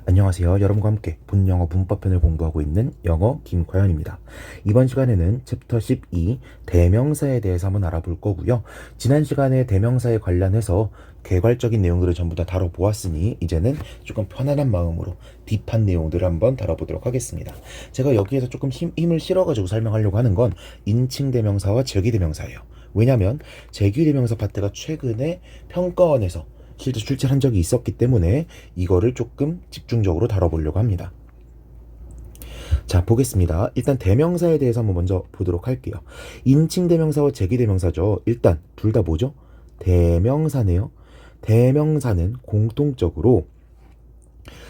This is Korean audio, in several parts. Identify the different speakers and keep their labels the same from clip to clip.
Speaker 1: 안녕하세요. 여러분과 함께 본영어 문법편을 공부하고 있는 영어 김과연입니다. 이번 시간에는 챕터 12 대명사에 대해서 한번 알아볼 거고요. 지난 시간에 대명사에 관련해서 개괄적인 내용들을 전부 다 다뤄보았으니 이제는 조금 편안한 마음으로 딥한 내용들을 한번 다뤄보도록 하겠습니다. 제가 여기에서 조금 힘을 실어가지고 설명하려고 하는 건 인칭 대명사와 절기 대명사예요. 왜냐하면 제규 대명사 파트가 최근에 평가원에서 실제 출제한 적이 있었기 때문에 이거를 조금 집중적으로 다뤄보려고 합니다. 자, 보겠습니다. 일단 대명사에 대해서 한번 먼저 보도록 할게요. 인칭 대명사와 제기 대명사죠. 일단 둘 다 뭐죠? 대명사네요. 대명사는 공통적으로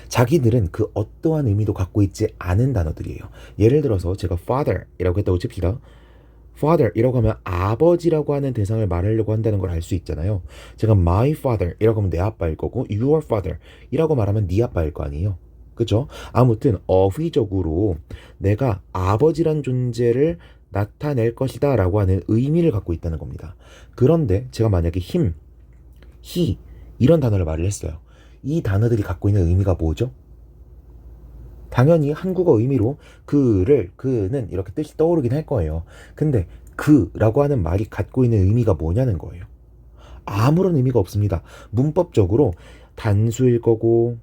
Speaker 1: 자기들은 그 어떠한 의미도 갖고 있지 않은 단어들이에요. 예를 들어서 제가 father이라고 했다고 칩시다. father이라고 하면 아버지라고 하는 대상을 말하려고 한다는 걸 알 수 있잖아요. 제가 my father이라고 하면 내 아빠일 거고 your father이라고 말하면 네 아빠일 거 아니에요. 그죠? 아무튼 어휘적으로 내가 아버지란 존재를 나타낼 것이다 라고 하는 의미를 갖고 있다는 겁니다. 그런데 제가 만약에 him, he 이런 단어를 말을 했어요. 이 단어들이 갖고 있는 의미가 뭐죠? 당연히 한국어 의미로 그는 이렇게 뜻이 떠오르긴 할 거예요. 근데 그라고 하는 말이 갖고 있는 의미가 뭐냐는 거예요. 아무런 의미가 없습니다. 문법적으로 단수일 거고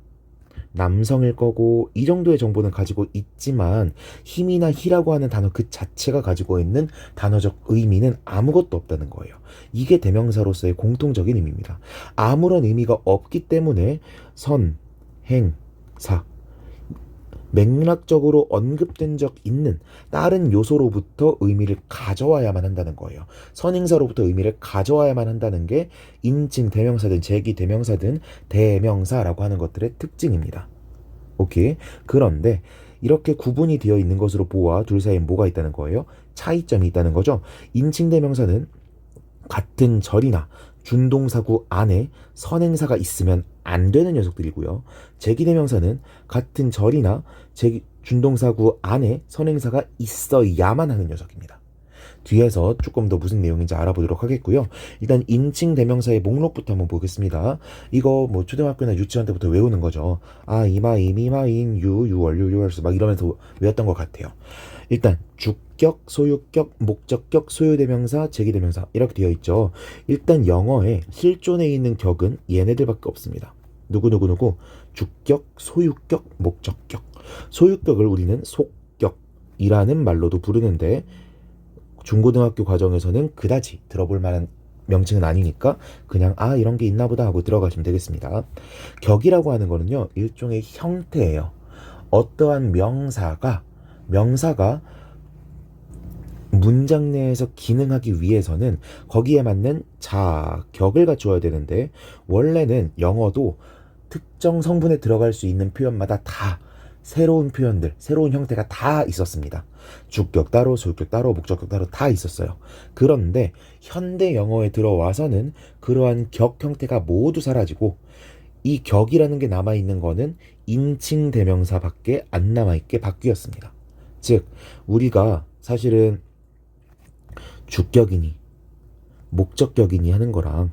Speaker 1: 남성일 거고 이 정도의 정보는 가지고 있지만 힘이나 히라고 하는 단어 그 자체가 가지고 있는 단어적 의미는 아무것도 없다는 거예요. 이게 대명사로서의 공통적인 의미입니다. 아무런 의미가 없기 때문에 선, 행, 사 맥락적으로 언급된 적 있는 다른 요소로부터 의미를 가져와야만 한다는 거예요. 선행사로부터 의미를 가져와야만 한다는 게 인칭 대명사든 제기 대명사든 대명사라고 하는 것들의 특징입니다. 오케이. 그런데 이렇게 구분이 되어 있는 것으로 보아 둘 사이에 뭐가 있다는 거예요? 차이점이 있다는 거죠. 인칭 대명사는 같은 절이나 준동사구 안에 선행사가 있으면 안 되는 녀석들이고요. 제기대명사는 같은 절이나 준동사구 안에 선행사가 있어야만 하는 녀석입니다. 뒤에서 조금 더 무슨 내용인지 알아보도록 하겠고요. 일단 인칭 대명사의 목록부터 한번 보겠습니다. 이거 뭐 초등학교나 유치원 때부터 외우는 거죠. 아, 이마, 이미마, 인, 유, 유월, 유월수 막 이러면서 외웠던 것 같아요. 일단 주격, 소유격, 목적격, 소유대명사, 제기대명사 이렇게 되어 있죠. 일단 영어에 실존에 있는 격은 얘네들밖에 없습니다. 누구 주격, 소유격, 목적격. 소유격을 우리는 속격이라는 말로도 부르는데 중고등학교 과정에서는 그다지 들어볼 만한 명칭은 아니니까 그냥 이런 게 있나 보다 하고 들어가시면 되겠습니다. 격이라고 하는 거는요, 일종의 형태예요. 어떠한 명사가 문장 내에서 기능하기 위해서는 거기에 맞는 자격을 갖추어야 되는데 원래는 영어도 특정 성분에 들어갈 수 있는 표현마다 다 새로운 표현들, 새로운 형태가 다 있었습니다. 주격 따로, 소유격 따로, 목적격 따로 다 있었어요. 그런데 현대 영어에 들어와서는 그러한 격 형태가 모두 사라지고 이 격이라는 게 남아있는 거는 인칭 대명사밖에 안 남아있게 바뀌었습니다. 즉, 우리가 사실은 주격이니 목적격이니 하는 거랑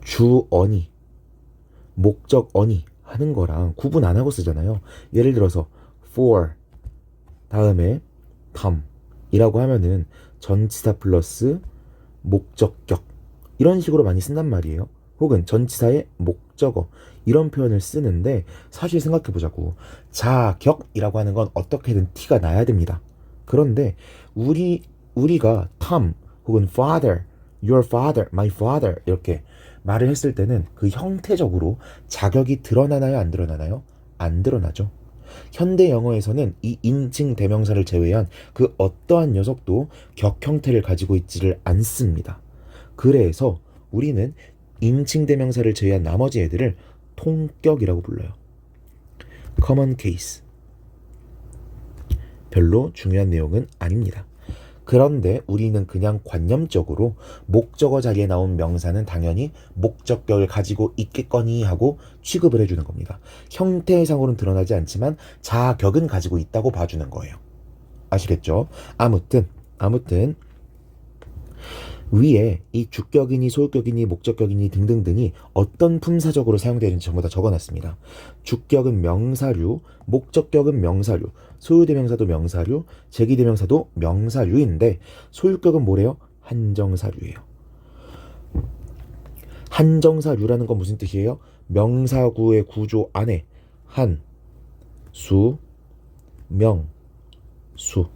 Speaker 1: 주어니 목적어니 하는 거랑 구분 안 하고 쓰잖아요. 예를 들어서 for 다음에 come 이라고 하면은 전치사 플러스 목적격 이런 식으로 많이 쓴단 말이에요. 혹은 전치사의 목적어 이런 표현을 쓰는데 사실 생각해보자고 자격이라고 하는 건 어떻게든 티가 나야 됩니다. 그런데 우리가 Tom 혹은 father, your father, my father 이렇게 말을 했을 때는 그 형태적으로 자격이 드러나나요? 안 드러나나요? 안 드러나죠. 현대 영어에서는 이 인칭 대명사를 제외한 그 어떠한 녀석도 격 형태를 가지고 있지를 않습니다. 그래서 우리는 인칭 대명사를 제외한 나머지 애들을 통격이라고 불러요. common case. 별로 중요한 내용은 아닙니다. 그런데 우리는 그냥 관념적으로 목적어 자리에 나온 명사는 당연히 목적격을 가지고 있겠거니 하고 취급을 해주는 겁니다. 형태상으로는 드러나지 않지만 자격은 가지고 있다고 봐주는 거예요. 아시겠죠? 아무튼 위에 이 주격이니 소유격이니 목적격이니 등등등이 어떤 품사적으로 사용되는지 전부 다 적어놨습니다. 주격은 명사류, 목적격은 명사류, 소유대명사도 명사류, 제기대명사도 명사류인데 소유격은 뭐래요? 한정사류예요. 한정사류라는 건 무슨 뜻이에요? 명사구의 구조 안에 한, 수, 명, 수.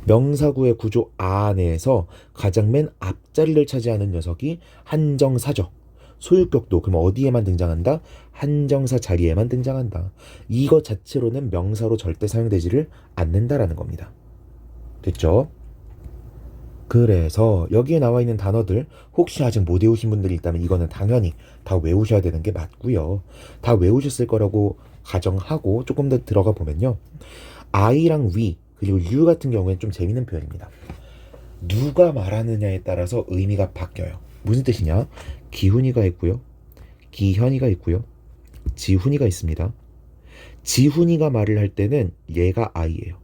Speaker 1: 명사구의 구조 안에서 가장 맨 앞자리를 차지하는 녀석이 한정사죠. 소유격도 그럼 어디에만 등장한다? 한정사 자리에만 등장한다. 이것 자체로는 명사로 절대 사용되지를 않는다라는 겁니다. 됐죠? 그래서 여기에 나와 있는 단어들 혹시 아직 못 외우신 분들이 있다면 이거는 당연히 다 외우셔야 되는 게 맞고요. 다 외우셨을 거라고 가정하고 조금 더 들어가 보면요. I랑 we 그리고 you 같은 경우에는 좀 재밌는 표현입니다. 누가 말하느냐에 따라서 의미가 바뀌어요. 무슨 뜻이냐? 기훈이가 있고요. 기현이가 있고요. 지훈이가 있습니다. 지훈이가 말을 할 때는 얘가 I예요.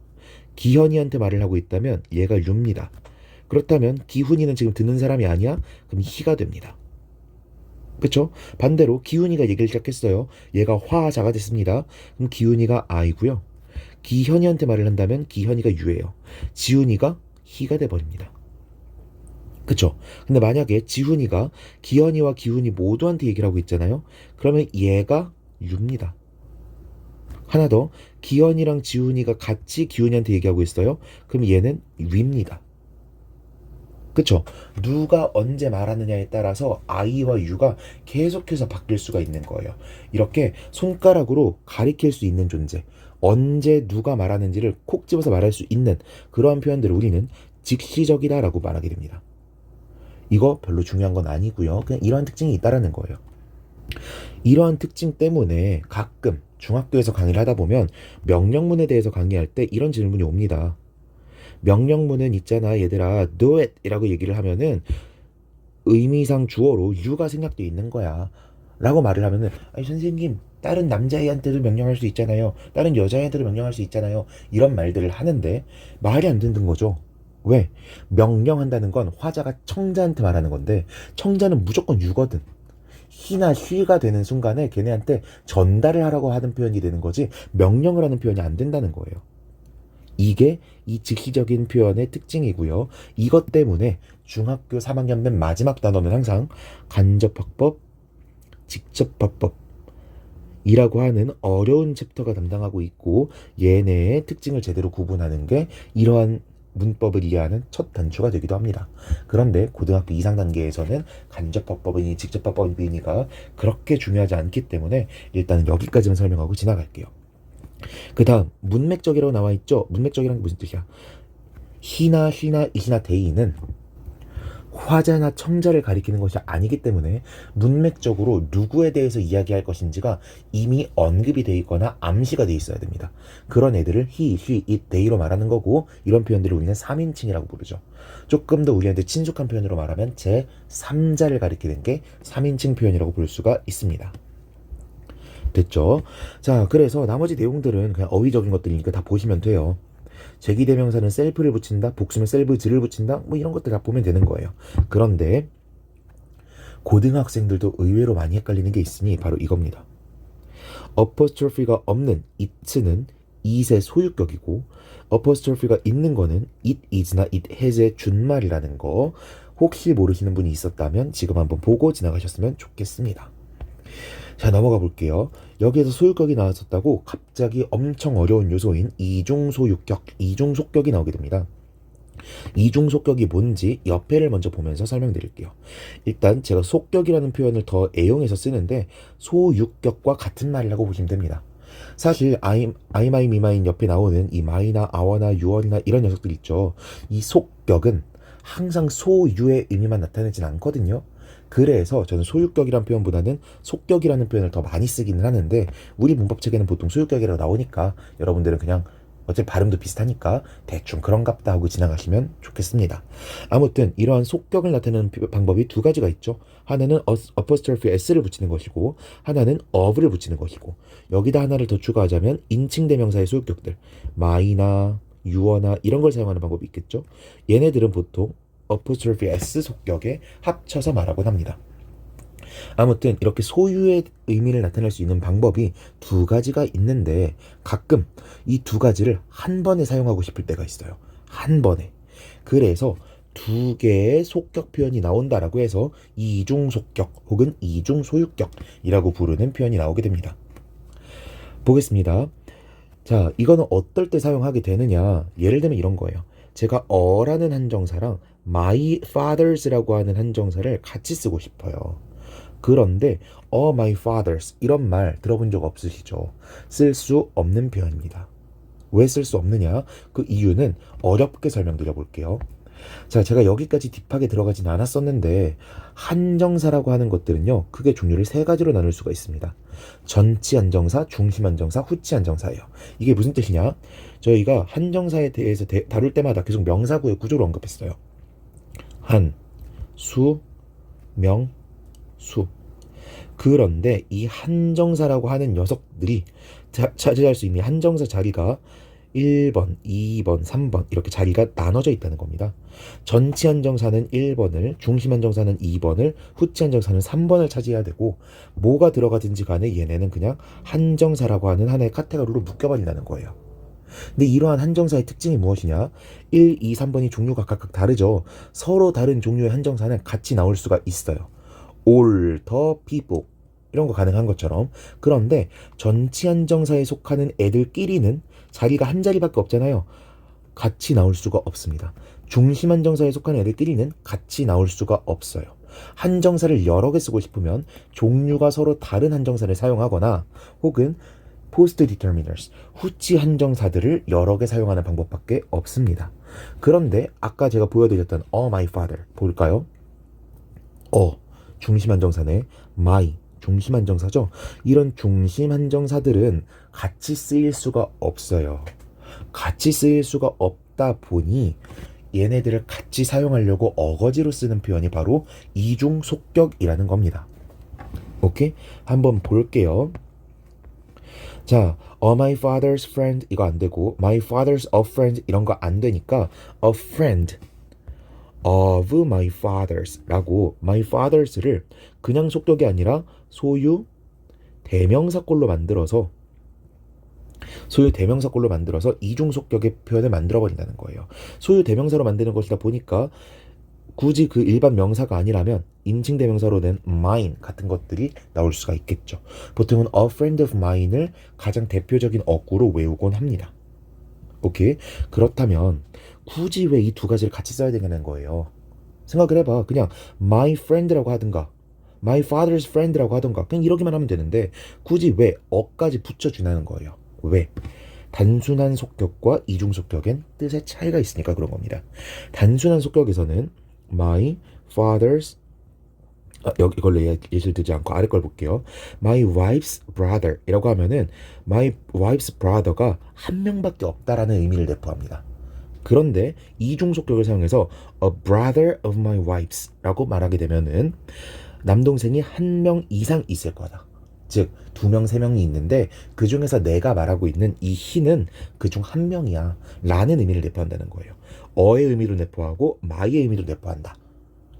Speaker 1: 기현이한테 말을 하고 있다면 얘가 you입니다. 그렇다면 기훈이는 지금 듣는 사람이 아니야? 그럼 he가 됩니다. 그쵸? 반대로 기훈이가 얘기를 시작했어요. 얘가 화자가 됐습니다. 그럼 기훈이가 I고요. 기현이한테 말을 한다면 기현이가 you예요. 지훈이가 he가 돼버립니다. 그쵸? 근데 만약에 지훈이가 기현이와 기훈이 모두한테 얘기를 하고 있잖아요. 그러면 얘가 you입니다. 하나 더, 기현이랑 지훈이가 같이 기훈이한테 얘기하고 있어요. 그럼 얘는 we입니다. 그쵸? 누가 언제 말하느냐에 따라서 I와 U가 계속해서 바뀔 수가 있는 거예요. 이렇게 손가락으로 가리킬 수 있는 존재, 언제 누가 말하는지를 콕 집어서 말할 수 있는 그러한 표현들을 우리는 직시적이다라고 말하게 됩니다. 이거 별로 중요한 건 아니고요. 그냥 이러한 특징이 있다라는 거예요. 이러한 특징 때문에 가끔 중학교에서 강의를 하다 보면 명령문에 대해서 강의할 때 이런 질문이 옵니다. 명령문은 있잖아 얘들아 do it 이라고 얘기를 하면은 의미상 주어로 you가 생략되어 있는 거야 라고 말을 하면은 아니 선생님 다른 남자애한테도 명령할 수 있잖아요, 다른 여자애한테도 명령할 수 있잖아요, 이런 말들을 하는데 말이 안 듣는 거죠. 왜? 명령한다는 건 화자가 청자한테 말하는 건데 청자는 무조건 you거든. he나 she가 되는 순간에 걔네한테 전달을 하라고 하는 표현이 되는 거지 명령을 하는 표현이 안 된다는 거예요. 이게 이 직시적인 표현의 특징이고요. 이것 때문에 중학교 3학년 맨 마지막 단어는 항상 간접화법, 직접화법이라고 하는 어려운 챕터가 담당하고 있고 얘네의 특징을 제대로 구분하는 게 이러한 문법을 이해하는 첫 단추가 되기도 합니다. 그런데 고등학교 이상 단계에서는 간접화법이니 직접화법이니가 그렇게 중요하지 않기 때문에 일단은 여기까지만 설명하고 지나갈게요. 그 다음 문맥적이라고 나와 있죠. 문맥적이란 게 무슨 뜻이야? he나 she나 it이나 they는 화자나 청자를 가리키는 것이 아니기 때문에 문맥적으로 누구에 대해서 이야기할 것인지가 이미 언급이 돼 있거나 암시가 돼 있어야 됩니다. 그런 애들을 he, she, it, they로 말하는 거고 이런 표현들을 우리는 3인칭이라고 부르죠. 조금 더 우리한테 친숙한 표현으로 말하면 제3자를 가리키는 게 3인칭 표현이라고 볼 수가 있습니다. 됐죠? 자, 그래서 나머지 내용들은 그냥 어휘적인 것들이니까 다 보시면 돼요. 제기대명사는 셀프를 붙인다, 복수면 셀브즈를 붙인다, 뭐 이런 것들 다 보면 되는 거예요. 그런데 고등학생들도 의외로 많이 헷갈리는 게 있으니 바로 이겁니다. 어퍼스트로피가 없는 it는 it의 소유격이고 어퍼스트로피가 있는 거는 it is나 it has의 준말이라는 거 혹시 모르시는 분이 있었다면 지금 한번 보고 지나가셨으면 좋겠습니다. 자, 넘어가 볼게요. 여기에서 소유격이 나왔었다고 갑자기 엄청 어려운 요소인 이중소유격, 이중속격이 나오게 됩니다. 이중속격이 뭔지 옆에를 먼저 보면서 설명드릴게요. 일단 제가 속격이라는 표현을 더 애용해서 쓰는데 소유격과 같은 말이라고 보시면 됩니다. 사실 아이마이 미마인 옆에 나오는 이 마이나 아워나 유언이나 이런 녀석들 있죠. 이 속격은 항상 소유의 의미만 나타내진 않거든요. 그래서 저는 소유격이라는 표현보다는 속격이라는 표현을 더 많이 쓰기는 하는데 우리 문법책에는 보통 소유격이라고 나오니까 여러분들은 그냥 어차피 발음도 비슷하니까 대충 그런갑다 하고 지나가시면 좋겠습니다. 아무튼 이러한 속격을 나타내는 방법이 두 가지가 있죠. 하나는 apostrophe s를 붙이는 것이고 하나는 of를 붙이는 것이고 여기다 하나를 더 추가하자면 인칭대명사의 소유격들 my나 you어나 이런 걸 사용하는 방법이 있겠죠. 얘네들은 보통 apostrophe s 속격에 합쳐서 말하곤 합니다. 아무튼 이렇게 소유의 의미를 나타낼 수 있는 방법이 두 가지가 있는데 가끔 이 두 가지를 한 번에 사용하고 싶을 때가 있어요. 한 번에. 그래서 두 개의 속격 표현이 나온다라고 해서 이중 속격 혹은 이중 소유격이라고 부르는 표현이 나오게 됩니다. 보겠습니다. 자, 이거는 어떨 때 사용하게 되느냐? 예를 들면 이런 거예요. 제가 어라는 한정사랑 my fathers라고 하는 한정사를 같이 쓰고 싶어요. 그런데 my fathers 이런 말 들어본 적 없으시죠? 쓸 수 없는 표현입니다. 왜 쓸 수 없느냐? 그 이유는 어렵게 설명드려 볼게요. 자, 제가 여기까지 딥하게 들어가진 않았었는데 한정사라고 하는 것들은요, 크게 종류를 세 가지로 나눌 수가 있습니다. 전치 한정사, 중심 한정사, 후치 한정사예요. 이게 무슨 뜻이냐? 저희가 한정사에 대해서 다룰 때마다 계속 명사구의 구조를 언급했어요. 한, 수, 명, 수. 그런데 이 한정사라고 하는 녀석들이 차지할 수 있는 한정사 자리가 1번, 2번, 3번 이렇게 자리가 나눠져 있다는 겁니다. 전치 한정사는 1번을, 중심 한정사는 2번을, 후치 한정사는 3번을 차지해야 되고 뭐가 들어가든지 간에 얘네는 그냥 한정사라고 하는 하나의 카테고리로 묶여버린다는 거예요. 근데 이러한 한정사의 특징이 무엇이냐? 1, 2, 3번이 종류가 각각 다르죠. 서로 다른 종류의 한정사는 같이 나올 수가 있어요. all, the people 이런 거 가능한 것처럼. 그런데 전치 한정사에 속하는 애들끼리는 자리가 한 자리밖에 없잖아요. 같이 나올 수가 없습니다. 중심 한정사에 속하는 애들끼리는 같이 나올 수가 없어요. 한정사를 여러 개 쓰고 싶으면 종류가 서로 다른 한정사를 사용하거나 혹은 post determiners, 후치 한정사들을 여러 개 사용하는 방법밖에 없습니다. 그런데 아까 제가 보여드렸던 my father 볼까요? 중심 한정사네. my 중심 한정사죠. 이런 중심 한정사들은 같이 쓰일 수가 없어요. 같이 쓰일 수가 없다 보니 얘네들을 같이 사용하려고 어거지로 쓰는 표현이 바로 이중 속격이라는 겁니다. 오케이? 한번 볼게요. 자, my father's friend 이거 안 되고 my father's a friend 이런 거 안 되니까 a friend of my fathers 라고 my fathers를 그냥 속격이 아니라 소유 대명사꼴로 만들어서 이중 속격의 표현을 만들어 버린다는 거예요. 소유 대명사로 만드는 것이다 보니까 굳이 그 일반 명사가 아니라면 인칭 대명사로는 mine 같은 것들이 나올 수가 있겠죠. 보통은 a friend of mine을 가장 대표적인 어구로 외우곤 합니다. 오케이? 그렇다면 굳이 왜 이 두 가지를 같이 써야 되냐는 거예요. 생각을 해봐. 그냥 my friend라고 하든가 my father's friend라고 하든가 그냥 이러기만 하면 되는데 굳이 왜 어까지 붙여주냐는 거예요. 왜? 단순한 속격과 이중 속격엔 뜻의 차이가 있으니까 그런 겁니다. 단순한 속격에서는 my father's 여기 이걸로 예시를 들지 않고 아래 걸 볼게요. My wife's brother 이라고 하면은 my wife's brother가 한 명밖에 없다라는 의미를 내포합니다. 그런데 이중 속격을 사용해서 a brother of my wife's 라고 말하게 되면은 남동생이 한 명 이상 있을 거다. 즉 2명, 3명이 있는데 그 중에서 내가 말하고 있는 이 he는 그 중 한 명이야 라는 의미를 내포한다는 거예요. 어의 의미로 내포하고 my의 의미로 내포한다.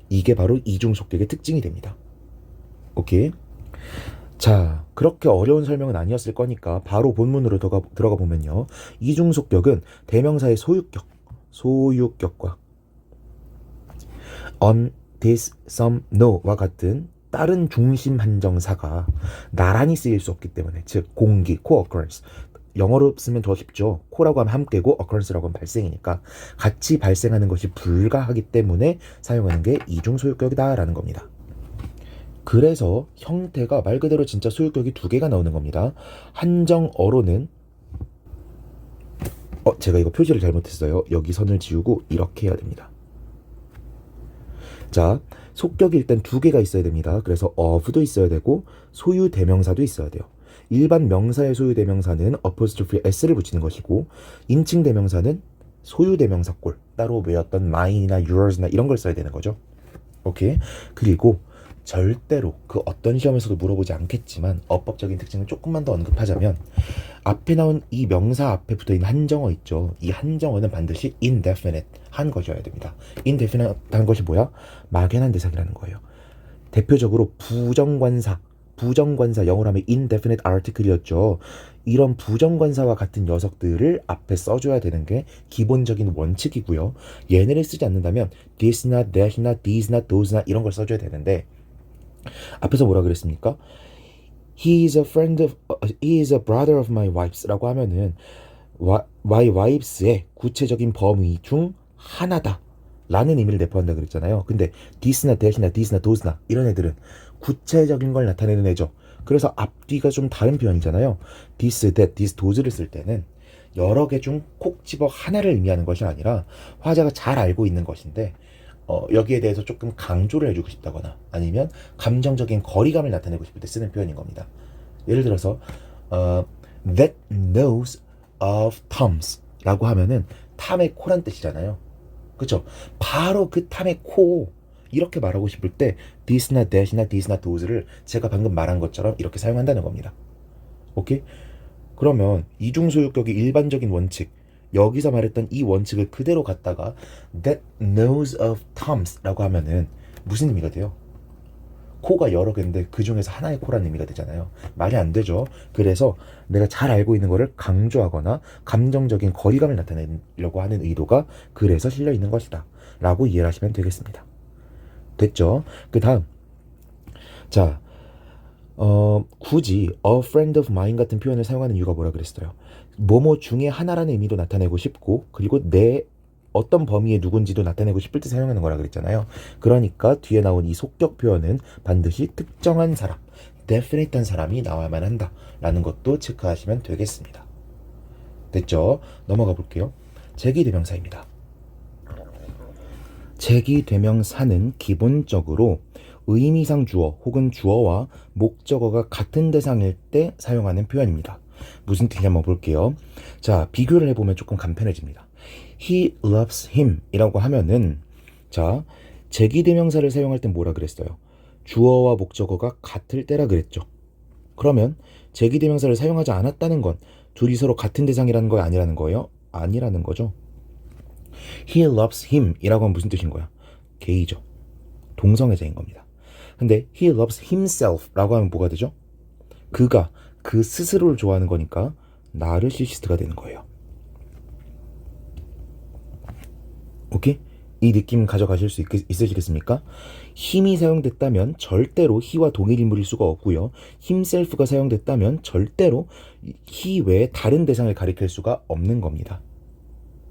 Speaker 1: 이게 바로 이중 속격의 특징이 됩니다. 오케이? 자, 그렇게 어려운 설명은 아니었을 거니까 바로 본문으로 들어가 보면요. 이중 속격은 대명사의 소유격과 on, this, some, no와 같은 다른 중심 한정사가 나란히 쓰일 수 없기 때문에, 즉 공기, co-occurrence, 영어로 쓰면 더 쉽죠. 코라고 하면 함께고 occurrence라고 하면 발생이니까 같이 발생하는 것이 불가하기 때문에 사용하는 게 이중 소유격이다라는 겁니다. 그래서 형태가 말 그대로 진짜 소유격이 두 개가 나오는 겁니다. 한정어로는 제가 이거 표시를 잘못했어요. 여기 선을 지우고 이렇게 해야 됩니다. 자, 속격이 일단 두 개가 있어야 됩니다. 그래서 of도 있어야 되고 소유 대명사도 있어야 돼요. 일반 명사의 소유 대명사는 apostrophe s를 붙이는 것이고 인칭 대명사는 소유 대명사꼴 따로 외웠던 mine이나 yours나 이런 걸 써야 되는 거죠. 오케이. 그리고 절대로 그 어떤 시험에서도 물어보지 않겠지만 어법적인 특징을 조금만 더 언급하자면 앞에 나온 이 명사 앞에 붙어있는 한정어 있죠. 이 한정어는 반드시 indefinite 한 것이어야 됩니다. indefinite 한 것이 뭐야? 막연한 대상이라는 거예요. 대표적으로 부정관사 영어로 하면 indefinite article이었죠. 이런 부정관사와 같은 녀석들을 앞에 써줘야 되는 게 기본적인 원칙이고요. 얘네를 쓰지 않는다면 this나 that나 these나 those나 이런 걸 써줘야 되는데 앞에서 뭐라 그랬습니까? He is a brother of my wife's 라고 하면은 my wife's 구체적인 범위 중 하나다 라는 의미를 내포한다 그랬잖아요. 근데 this나 that이나 these나 those나 이런 애들은 구체적인 걸 나타내는 애죠. 그래서 앞뒤가 좀 다른 표현이잖아요. this, that, these, those를 쓸 때는 여러 개 중 콕 집어 하나를 의미하는 것이 아니라 화자가 잘 알고 있는 것인데 여기에 대해서 조금 강조를 해주고 싶다거나 아니면 감정적인 거리감을 나타내고 싶을 때 쓰는 표현인 겁니다. 예를 들어서 that nose of Tom's 라고 하면은 탐의 코란 뜻이잖아요. 그쵸? 바로 그 탐의 코 이렇게 말하고 싶을 때 this나 that이나 these나 those를 제가 방금 말한 것처럼 이렇게 사용한다는 겁니다. 오케이? 그러면 이중소유격의 일반적인 원칙 여기서 말했던 이 원칙을 그대로 갖다가 that nose of Tom's 라고 하면은 무슨 의미가 돼요? 코가 여러 개인데 그 중에서 하나의 코라는 의미가 되잖아요. 말이 안 되죠. 그래서 내가 잘 알고 있는 거를 강조하거나 감정적인 거리감을 나타내려고 하는 의도가 그래서 실려 있는 것이다 라고 이해를 하시면 되겠습니다. 됐죠? 그 다음 자 굳이 a friend of mine 같은 표현을 사용하는 이유가 뭐라 그랬어요? 뭐뭐 중에 하나라는 의미도 나타내고 싶고 그리고 내 어떤 범위의 누군지도 나타내고 싶을 때 사용하는 거라 그랬잖아요. 그러니까 뒤에 나온 이 속격 표현은 반드시 특정한 사람, definite한 사람이 나와야만 한다 라는 것도 체크하시면 되겠습니다. 됐죠? 넘어가 볼게요. 제기대명사입니다. 제기대명사는 기본적으로 의미상 주어 혹은 주어와 목적어가 같은 대상일 때 사용하는 표현입니다. 무슨 뜻인지 한번 볼게요. 자, 비교를 해보면 조금 간편해집니다. He loves him 이라고 하면은 자, 제기대명사를 사용할 땐 뭐라 그랬어요? 주어와 목적어가 같을 때라 그랬죠. 그러면 제기대명사를 사용하지 않았다는 건 둘이 서로 같은 대상이라는 거 아니라는 거예요? 아니라는 거죠. He loves him 이라고 하면 무슨 뜻인 거야? 게이죠. 동성애자인 겁니다. 근데 he loves himself 라고 하면 뭐가 되죠? 그가 그 스스로를 좋아하는 거니까 나르시시스트가 되는 거예요. 오케이? 이 느낌 가져가실 수 있으시겠습니까? 힘이 사용됐다면 절대로 he와 동일 인물일 수가 없고요. himself가 사용됐다면 절대로 he 외에 다른 대상을 가리킬 수가 없는 겁니다.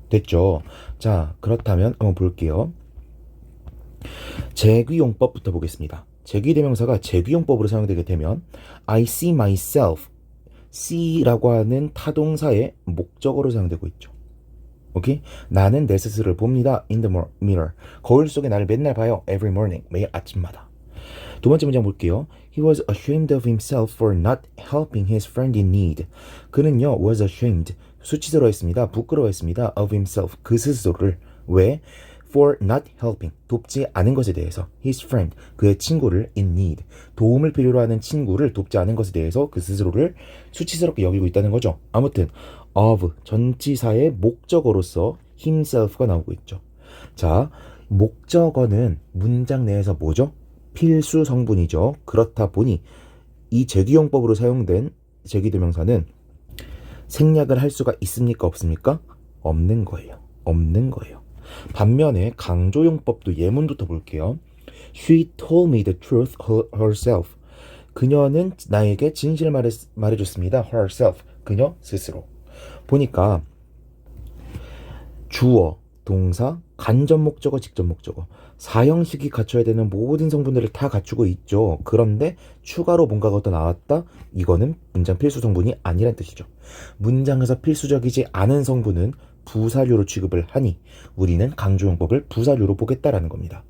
Speaker 1: 됐죠? 자, 그렇다면 한번 볼게요. 제귀용법부터 보겠습니다. 제귀대명사가 제귀용법으로 사용되게 되면 I see myself, see라고 하는 타동사의 목적어로 사용되고 있죠. 오케이? 나는 내 스스로를 봅니다. In the mirror. 거울 속에 나를 맨날 봐요. Every morning. 매일 아침마다. 두 번째 문장 볼게요. He was ashamed of himself for not helping his friend in need. 그는요, was ashamed. 수치스러워했습니다. 부끄러워했습니다. of himself. 그 스스로를. 왜? for not helping. 돕지 않은 것에 대해서. his friend. 그의 친구를 in need. 도움을 필요로 하는 친구를 돕지 않은 것에 대해서 그 스스로를 수치스럽게 여기고 있다는 거죠. 아무튼 of 전치사의 목적어로서 himself가 나오고 있죠. 자, 목적어는 문장 내에서 뭐죠? 필수 성분이죠. 그렇다 보니 이 제기용법으로 사용된 제기대명사는 생략을 할 수가 있습니까? 없습니까? 없는 거예요. 없는 거예요. 반면에 강조용법도 예문부터 볼게요. She told me the truth herself. 그녀는 나에게 진실을 말해줬습니다. herself. 그녀 스스로. 보니까 주어, 동사, 간접 목적어, 직접 목적어 사형식이 갖춰야 되는 모든 성분들을 다 갖추고 있죠. 그런데 추가로 뭔가가 더 나왔다? 이거는 문장 필수 성분이 아니란 뜻이죠. 문장에서 필수적이지 않은 성분은 부사료로 취급을 하니 우리는 강조용법을 부사료로 보겠다라는 겁니다.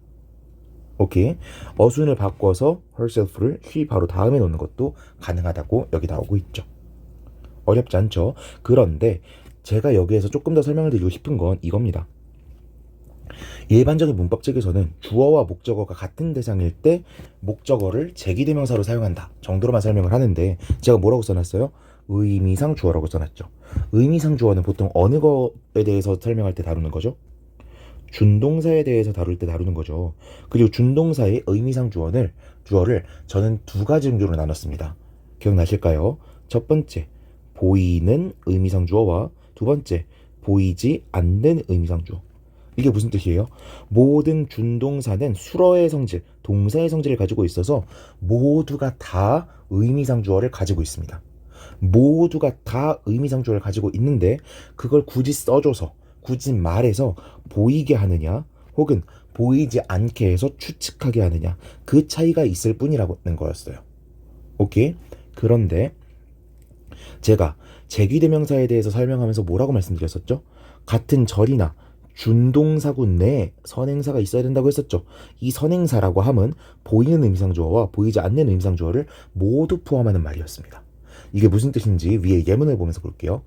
Speaker 1: 오케이. 어순을 바꿔서 herself를 she 바로 다음에 놓는 것도 가능하다고 여기 나오고 있죠. 어렵지 않죠? 그런데 제가 여기에서 조금 더 설명을 드리고 싶은 건 이겁니다. 일반적인 문법책에서는 주어와 목적어가 같은 대상일 때 목적어를 제기대명사로 사용한다 정도로만 설명을 하는데 제가 뭐라고 써놨어요? 의미상 주어라고 써놨죠. 의미상 주어는 보통 어느 거에 대해서 설명할 때 다루는 거죠? 준동사에 대해서 다룰 때 다루는 거죠. 그리고 준동사의 의미상 주어를 저는 두 가지 종류로 나눴습니다. 기억나실까요? 첫 번째, 보이는 의미상 주어와 두 번째, 보이지 않는 의미상 주어. 이게 무슨 뜻이에요? 모든 준동사는 수어의 성질, 동사의 성질을 가지고 있어서 모두가 다 의미상 주어를 가지고 있습니다. 모두가 다 의미상 주어를 가지고 있는데 그걸 굳이 써줘서 굳이 말해서 보이게 하느냐 혹은 보이지 않게 해서 추측하게 하느냐 그 차이가 있을 뿐이라는 거였어요. 오케이? 그런데 제가 제귀대명사에 대해서 설명하면서 뭐라고 말씀드렸었죠? 같은 절이나 준동사구 내에 선행사가 있어야 된다고 했었죠. 이 선행사라고 함은 보이는 의미상주어와 보이지 않는 의미상주어를 모두 포함하는 말이었습니다. 이게 무슨 뜻인지 위에 예문을 보면서 볼게요.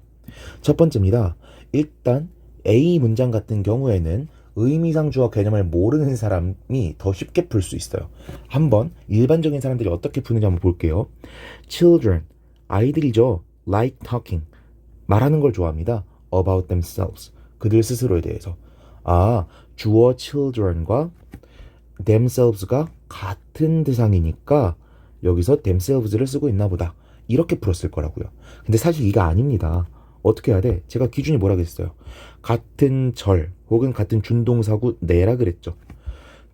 Speaker 1: 첫 번째입니다. 일단 A 문장 같은 경우에는 의미상주어 개념을 모르는 사람이 더 쉽게 풀 수 있어요. 한번 일반적인 사람들이 어떻게 푸는지 한번 볼게요. Children, 아이들이죠. Like talking, 말하는 걸 좋아합니다. About themselves, 그들 스스로에 대해서. 주어 children과 themselves가 같은 대상이니까 여기서 themselves를 쓰고 있나 보다. 이렇게 풀었을 거라고요. 근데 사실 이거 아닙니다. 어떻게 해야 돼? 제가 기준이 뭐라 그랬어요? 같은 절 혹은 같은 준동사구 내라 그랬죠.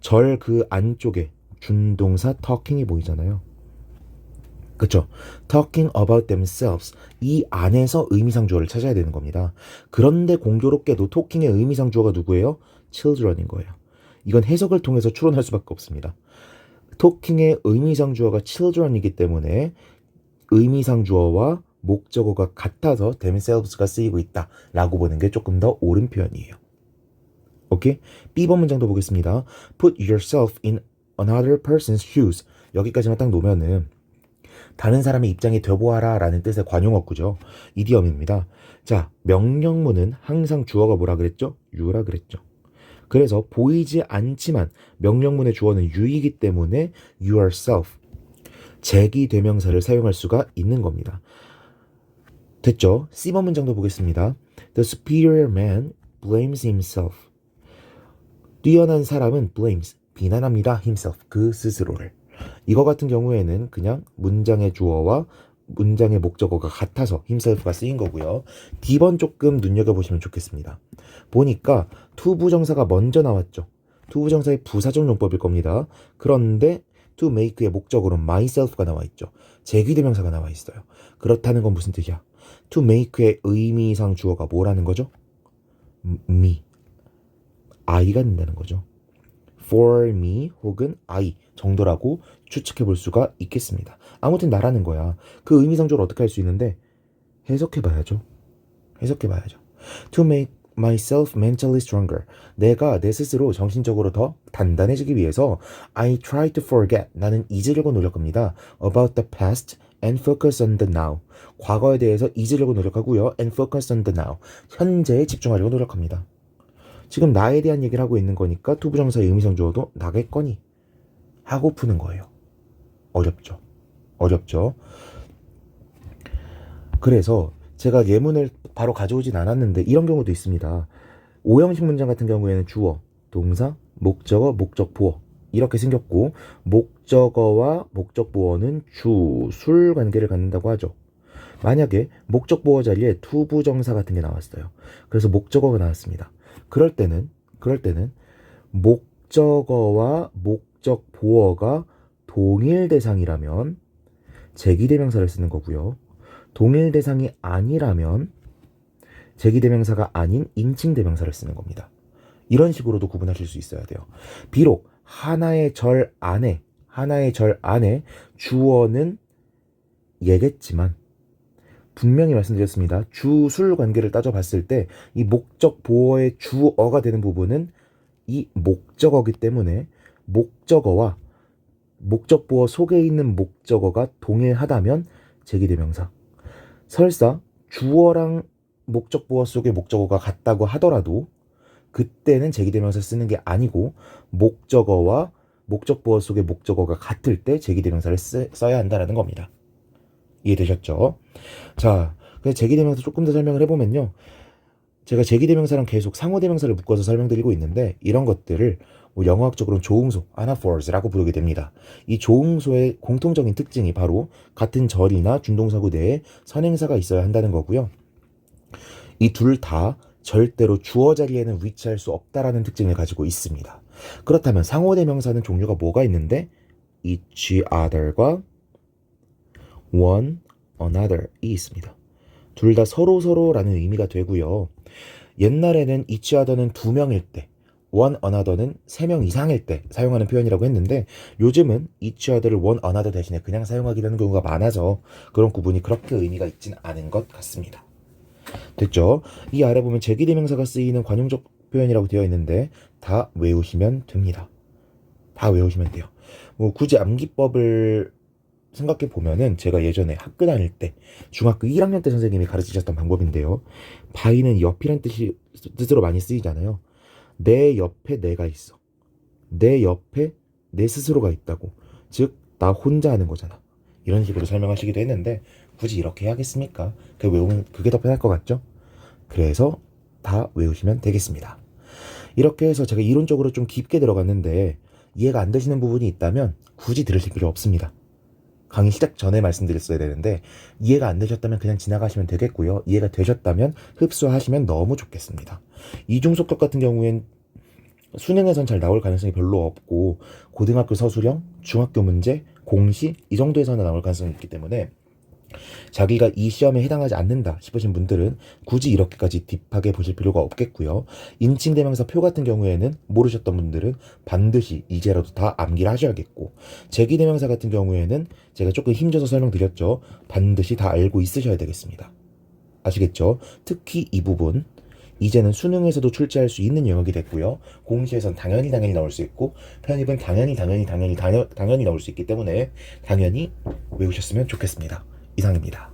Speaker 1: 절 그 안쪽에 준동사 talking이 보이잖아요. 그쵸? Talking about themselves. 이 안에서 의미상 주어를 찾아야 되는 겁니다. 그런데 공교롭게도 talking의 의미상 주어가 누구예요? children인 거예요. 이건 해석을 통해서 추론할 수밖에 없습니다. talking의 의미상 주어가 children이기 때문에 의미상 주어와 목적어가 같아서 themselves가 쓰이고 있다라고 보는 게 조금 더 옳은 표현이에요. 오케이? B번 문장도 보겠습니다. Put yourself in another person's shoes. 여기까지만 딱 놓으면은 다른 사람의 입장에 되보아라 라는 뜻의 관용어구죠. 이디엄입니다. 자, 명령문은 항상 주어가 뭐라 그랬죠? you라 그랬죠. 그래서 보이지 않지만 명령문의 주어는 you이기 때문에 you yourself, 제기대명사를 사용할 수가 있는 겁니다. 됐죠? C번 문장도 보겠습니다. The superior man blames himself. 뛰어난 사람은 blames, 비난합니다. himself, 그 스스로를. 이거 같은 경우에는 그냥 문장의 주어와 문장의 목적어가 같아서 himself가 쓰인 거고요. D번 조금 눈여겨보시면 좋겠습니다. 보니까 투부정사가 먼저 나왔죠. 투부정사의 부사적 용법일 겁니다. 그런데 to make의 목적으로 myself가 나와 있죠. 제귀대명사가 나와 있어요. 그렇다는 건 무슨 뜻이야? to make의 의미상 주어가 뭐라는 거죠? me, I가 된다는 거죠. for me 혹은 I 정도라고 추측해 볼 수가 있겠습니다. 아무튼 나라는 거야. 그 의미상조를 어떻게 할 수 있는데 해석해봐야죠. To make myself mentally stronger. 내가 내 스스로 정신적으로 더 단단해지기 위해서 I try to forget. 나는 잊으려고 노력합니다. About the past and focus on the now. 과거에 대해서 잊으려고 노력하고요. And focus on the now. 현재에 집중하려고 노력합니다. 지금 나에 대한 얘기를 하고 있는 거니까 투부정사의 의미상 주어도 나겠거니 하고 푸는 거예요. 어렵죠. 그래서 제가 예문을 바로 가져오진 않았는데 이런 경우도 있습니다. 오형식 문장 같은 경우에는 주어, 동사, 목적어, 목적보어 이렇게 생겼고 목적어와 목적보어는 주, 술 관계를 갖는다고 하죠. 만약에 목적보어 자리에 투부정사 같은 게 나왔어요. 그래서 목적어가 나왔습니다. 그럴 때는 목적어와 목적보어가 동일 대상이라면 제기대명사를 쓰는 거고요. 동일 대상이 아니라면 제기대명사가 아닌 인칭대명사를 쓰는 겁니다. 이런 식으로도 구분하실 수 있어야 돼요. 비록 하나의 절 안에 주어는 얘겠지만 분명히 말씀드렸습니다. 주술 관계를 따져봤을 때 이 목적 보어의 주어가 되는 부분은 이 목적어기 때문에 목적어와 목적 보어 속에 있는 목적어가 동일하다면 제기대명사. 설사 주어랑 목적 보어 속의 목적어가 같다고 하더라도 그때는 제기대명사 쓰는 게 아니고 목적어와 목적 보어 속의 목적어가 같을 때 제기대명사를 써야 한다는 겁니다. 이해되셨죠? 자, 그래서 제기대명사 조금 더 설명을 해보면요. 제가 제기대명사랑 계속 상호대명사를 묶어서 설명드리고 있는데 이런 것들을 뭐 영어학적으로는 조응소, anaphoras라고 부르게 됩니다. 이 조응소의 공통적인 특징이 바로 같은 절이나 준동사구 내에 선행사가 있어야 한다는 거고요. 이 둘 다 절대로 주어 자리에는 위치할 수 없다라는 특징을 가지고 있습니다. 그렇다면 상호대명사는 종류가 뭐가 있는데 each other과 one another이 있습니다. 둘 다 서로라는 의미가 되고요. 옛날에는 each other는 2명일 때, one another는 3명 이상일 때 사용하는 표현이라고 했는데 요즘은 each other를 one another 대신에 그냥 사용하게 되는 경우가 많아서 그런 구분이 그렇게 의미가 있진 않은 것 같습니다. 됐죠? 이 아래 보면 제기대명사가 쓰이는 관용적 표현이라고 되어 있는데 다 외우시면 됩니다. 다 외우시면 돼요. 뭐 굳이 암기법을 생각해 보면은 제가 예전에 학교 다닐 때 중학교 1학년 때 선생님이 가르치셨던 방법인데요. 바이는 옆이란 뜻으로 많이 쓰이잖아요. 내 옆에 내가 있어. 내 옆에 내 스스로가 있다고. 즉, 나 혼자 하는 거잖아. 이런 식으로 설명하시기도 했는데 굳이 이렇게 해야겠습니까? 외우면 그게 더 편할 것 같죠? 그래서 다 외우시면 되겠습니다. 이렇게 해서 제가 이론적으로 좀 깊게 들어갔는데 이해가 안 되시는 부분이 있다면 굳이 들으실 필요 없습니다. 강의 시작 전에 말씀드렸어야 되는데 이해가 안 되셨다면 그냥 지나가시면 되겠고요. 이해가 되셨다면 흡수하시면 너무 좋겠습니다. 이중속격 같은 경우엔 수능에선 잘 나올 가능성이 별로 없고 고등학교 서술형, 중학교 문제, 공시 이 정도에서는 나올 가능성이 있기 때문에 자기가 이 시험에 해당하지 않는다 싶으신 분들은 굳이 이렇게까지 딥하게 보실 필요가 없겠고요. 인칭대명사 표 같은 경우에는 모르셨던 분들은 반드시 이제라도 다 암기를 하셔야겠고 제기대명사 같은 경우에는 제가 조금 힘줘서 설명드렸죠. 반드시 다 알고 있으셔야 되겠습니다. 아시겠죠? 특히 이 부분 이제는 수능에서도 출제할 수 있는 영역이 됐고요. 공시에선 당연히 나올 수 있고 편입은 당연히 나올 수 있기 때문에 당연히 외우셨으면 좋겠습니다. 이상입니다.